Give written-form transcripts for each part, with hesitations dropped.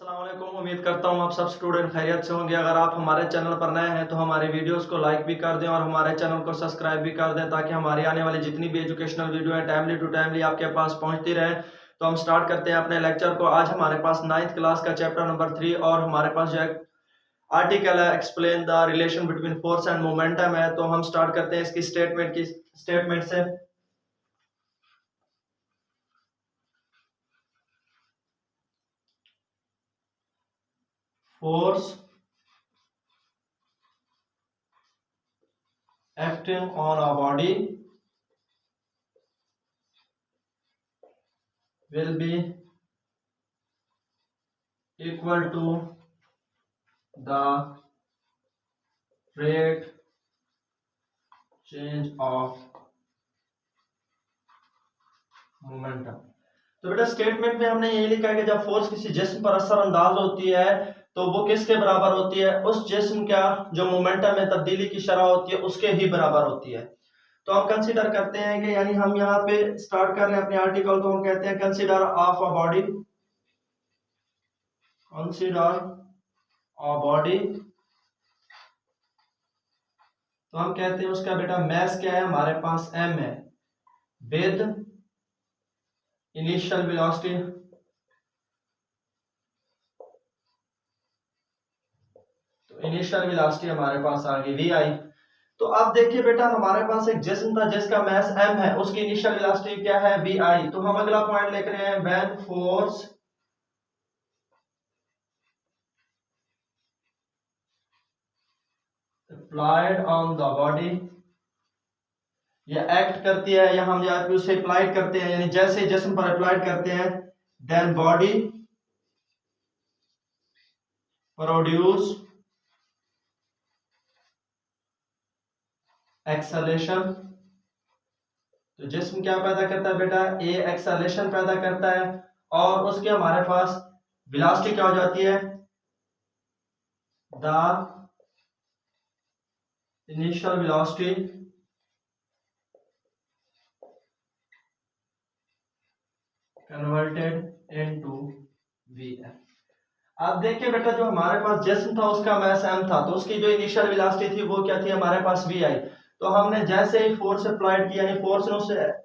अस्सलाम वालेकुम। उम्मीद करता हूँ आप सब स्टूडेंट खैरियत से होंगे। अगर आप हमारे चैनल पर नए हैं तो हमारे वीडियोस को लाइक भी कर दें और हमारे चैनल को सब्सक्राइब भी कर दें ताकि हमारी आने वाली जितनी भी एजुकेशनल वीडियो है टाइमली टू टाइमली आपके पास पहुंचती रहे। तो हम स्टार्ट करते हैं अपने लेक्चर को। आज हमारे पास 9th क्लास का चैप्टर नंबर 3 और हमारे पास जो है आर्टिकल है explain the relation between force and momentum है। तो हम स्टार्ट करते हैं इसकी स्टेटमेंट से। Force acting on a body will be equal to the rate change of momentum. तो बेटा स्टेटमेंट में हमने ये लिखा है कि जब फोर्स किसी जिस्म पर असरअंदाज होती है तो वो किसके बराबर होती है? उस जिस्म का जो मोमेंटम में तब्दीली की शरह होती है उसके ही बराबर होती है। तो हम कंसीडर करते हैं कि यानी हम यहाँ पे स्टार्ट कर रहे हैं अपने आर्टिकल, तो हम कहते हैं consider of a body, consider a body. तो हम कहते हैं उसका बेटा मैस क्या है, हमारे पास m है, with initial velocity initial velocity हमारे पास आ गई vi। तो अब देखिए बेटा हमारे पास एक जिस्म था जिसका मास m है, उसकी इनिशियल वेलोसिटी क्या है vi। तो हम अगला पॉइंट लिख रहे हैं when force applied on the body, ये एक्ट करती है या हम यहाँ पे उसे अप्लाइड करते हैं यानी जैसे जिस्म पर अप्लाइड करते हैं, देन बॉडी प्रोड्यूस एक्सेलेरेशन। तो जिस्म क्या पैदा करता है बेटा, ए एक्सेलेरेशन पैदा करता है और उसके हमारे पास वेलोसिटी क्या हो जाती है, the initial velocity converted into vf। अब देखिए बेटा जो हमारे पास जिस्म था उसका मास m था, तो उसकी जो इनिशियल वेलोसिटी थी वो क्या थी हमारे पास vi। तो हमने जैसे ही फोर्स अप्लाइड किया यानी फोर्स ने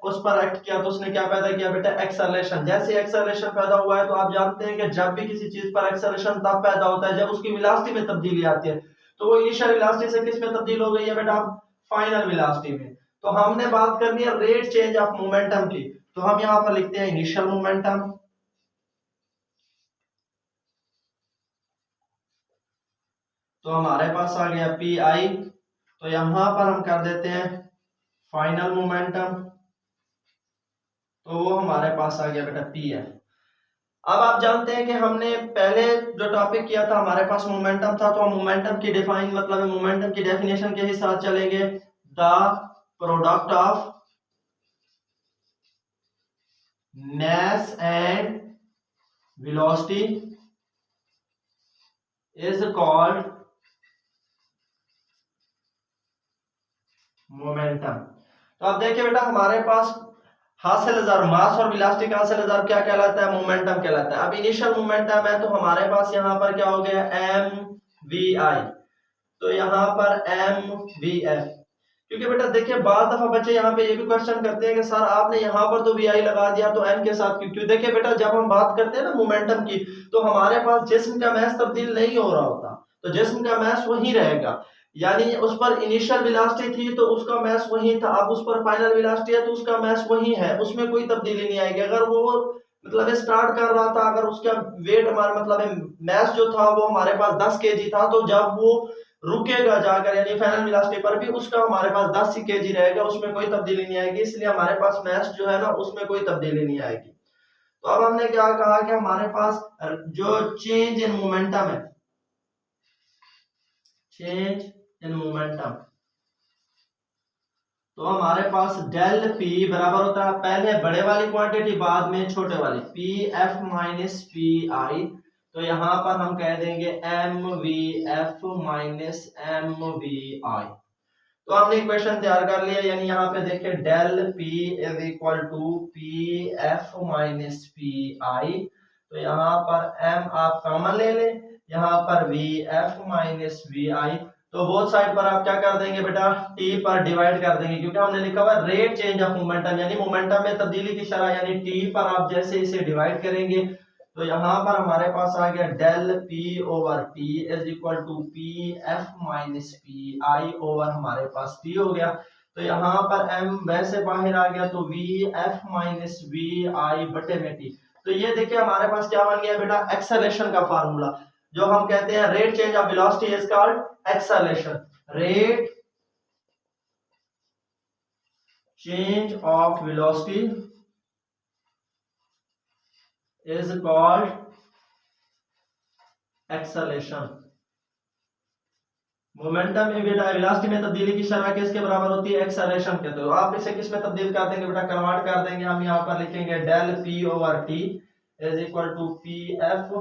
उस पर एक्ट किया तो उसने क्या पैदा किया बेटा, एक्सेलरेशन। जैसे एक्सेलरेशन पैदा हुआ है तो आप जानते हैं कि जब भी किसी चीज पर एक्सेलरेशन तब पैदा होता है जब उसकी वेलोसिटी में तब्दीली आती है। तो वो इनिशियल वेलोसिटी से किस में तब्दील हो गई है बेटा, फाइनल वेलोसिटी में। तो हमने बात करनी है रेट चेंज ऑफ मोमेंटम की, तो हम यहाँ पर लिखते हैं इनिशियल मोमेंटम। तो हमारे पास आ गया पी आई, तो यहां पर हम कर देते हैं फाइनल मोमेंटम, तो वो हमारे पास आ गया बेटा पी एफ। अब आप जानते हैं कि हमने पहले जो टॉपिक किया था हमारे पास मोमेंटम था, तो हम मोमेंटम की डिफाइन मतलब मोमेंटम की डेफिनेशन के ही साथ चलेंगे। The product of mass and velocity is called momentum. तो अब देखिए बेटा हमारे पास हासिल जार मास और वेलोसिटी का हासिल जार क्या कहलाता है, मोमेंटम कहलाता है। अब इनिशियल मोमेंटम है तो हमारे पास यहाँ पर क्या हो गया, एम वी आई। तो यहाँ पर एम वी एफ, क्योंकि बेटा देखिए बार दफा बच्चे यहाँ पे ये भी क्वेश्चन करते हैं कि सर आपने यहाँ पर तो वी आई लगा दिया तो एम के साथ क्यों। देखिए बेटा जब हम बात करते हैं ना मोमेंटम की, तो हमारे पास जिस्म का मास तब्दील नहीं हो रहा होता, तो जिस्म का मास वही रहेगा। यानी उस पर इनिशियल वेलोसिटी थी तो उसका मास वही था, अब उस पर फाइनल वेलोसिटी है तो उसका मास वही है, उसमें कोई तब्दीली नहीं आएगी। अगर वो मतलब स्टार्ट कर रहा था, अगर उसका वेट हमारा मतलब मास जो था वो हमारे पास 10 केजी था, तो जब वो रुकेगा जाकर यानी फाइनल वेलोसिटी पर भी उसका हमारे पास 10 केजी रहेगा, उसमें कोई तब्दीली नहीं आएगी। इसलिए हमारे पास मास जो है ना उसमें कोई तब्दीली नहीं आएगी। तो अब हमने क्या कहा कि हमारे पास जो चेंज इन मोमेंटम है, चेंज इन मोमेंटम, तो हमारे पास डेल पी बराबर होता है पहले बड़े वाली क्वांटिटी बाद में छोटे वाली, P F minus P I. तो यहां पर हम कह देंगे M V F minus M V I. तो हमने इक्वेशन तैयार कर लिया, यानी यहाँ पे देखिए del p is equal to p F minus P I. तो यहाँ पर m आप कॉमन ले लें, यहाँ पर we F minus we I, तो बोथ साइड पर आप क्या कर देंगे बेटा, t पर डिवाइड कर देंगे, क्योंकि हमने लिखा हुआ रेट चेंज ऑफ मोमेंटम, यानी मोमेंटम में तब्दीली की शरह, यानी t पर आप जैसे इसे डिवाइड करेंगे तो यहाँ पर हमारे पास आ गया del p over t is equal to p F minus P i over हमारे पास t हो गया। तो यहाँ पर m वैसे बाहर आ गया तो वी एफ माइनस वी आई बटे में t। तो ये देखिए हमारे पास क्या बन गया बेटा, एक्सेलरेशन का फार्मूला, जो हम कहते हैं rate change of velocity is called acceleration. Rate change of velocity is called acceleration. Momentum में बेटा वेलोसिटी में तब्दीली की शरह किसके बराबर होती है, एक्सेलरेशन के। तो आप इसे किस में तब्दील कर देंगे बेटा, कन्वर्ट कर देंगे। हम यहाँ पर लिखेंगे del p over t is equal to p F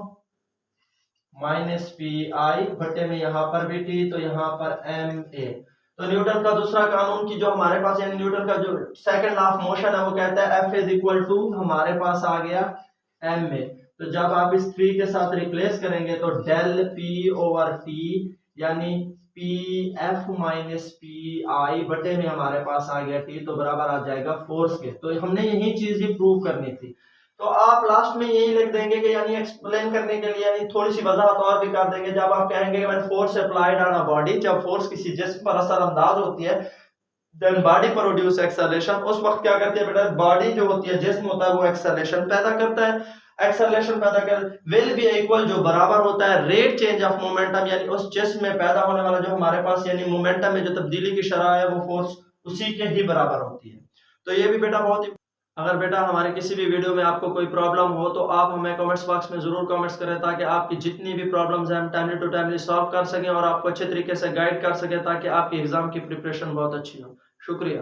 minus P i बटे में यहाँ पर भी टी, तो यहाँ पर एम ए। तो न्यूटन का दूसरा कानून की जो हमारे पास, यानी न्यूटन का जो सेकंड लॉ ऑफ मोशन है, वो कहता है एफ इज इक्वल टू हमारे पास आ गया एम ए। तो जब आप इस 3 के साथ रिप्लेस करेंगे तो डेल पी ओवर टी यानी P F minus P i बटे में हमारे पास आ गया टी, तो बराबर आ जाएगा फोर्स के। तो हमने यही चीज ही प्रूव करनी थी। तो आप लास्ट में यही लिख देंगे कि यानी एक्सप्लेन करने के लिए, यानी थोड़ी सी वजाहत और भी कर देंगे। जब आप कहेंगे कि when force applied on a body, जब फोर्स किसी जिस्म पर असरअंदाज होती है, देन बॉडी प्रोड्यूस एक्सेलरेशन। उस वक्त क्या करती है बेटा, बॉडी जो होती है, जिस्म होता है, वो एक्सेलरेशन पैदा करता है। एक्सेलरेशन पैदा कर विल बी इक्वल, जो बराबर होता है रेट चेंज ऑफ मोमेंटम, यानी उस जिस्म में पैदा होने वाला जो हमारे पास यानी मोमेंटम में जो तब्दीली की शरह है, वो फोर्स उसी के ही बराबर होती है। तो ये भी बेटा बहुत ही, अगर बेटा हमारे किसी भी वीडियो में आपको कोई प्रॉब्लम हो तो आप हमें कमेंट्स बॉक्स में जरूर कमेंट्स करें, ताकि आपकी जितनी भी प्रॉब्लम्स हैं हम टाइमली टू टाइमली सॉल्व कर सकें और आपको अच्छे तरीके से गाइड कर सकें, ताकि आपकी एग्जाम की प्रिपरेशन बहुत अच्छी हो। शुक्रिया।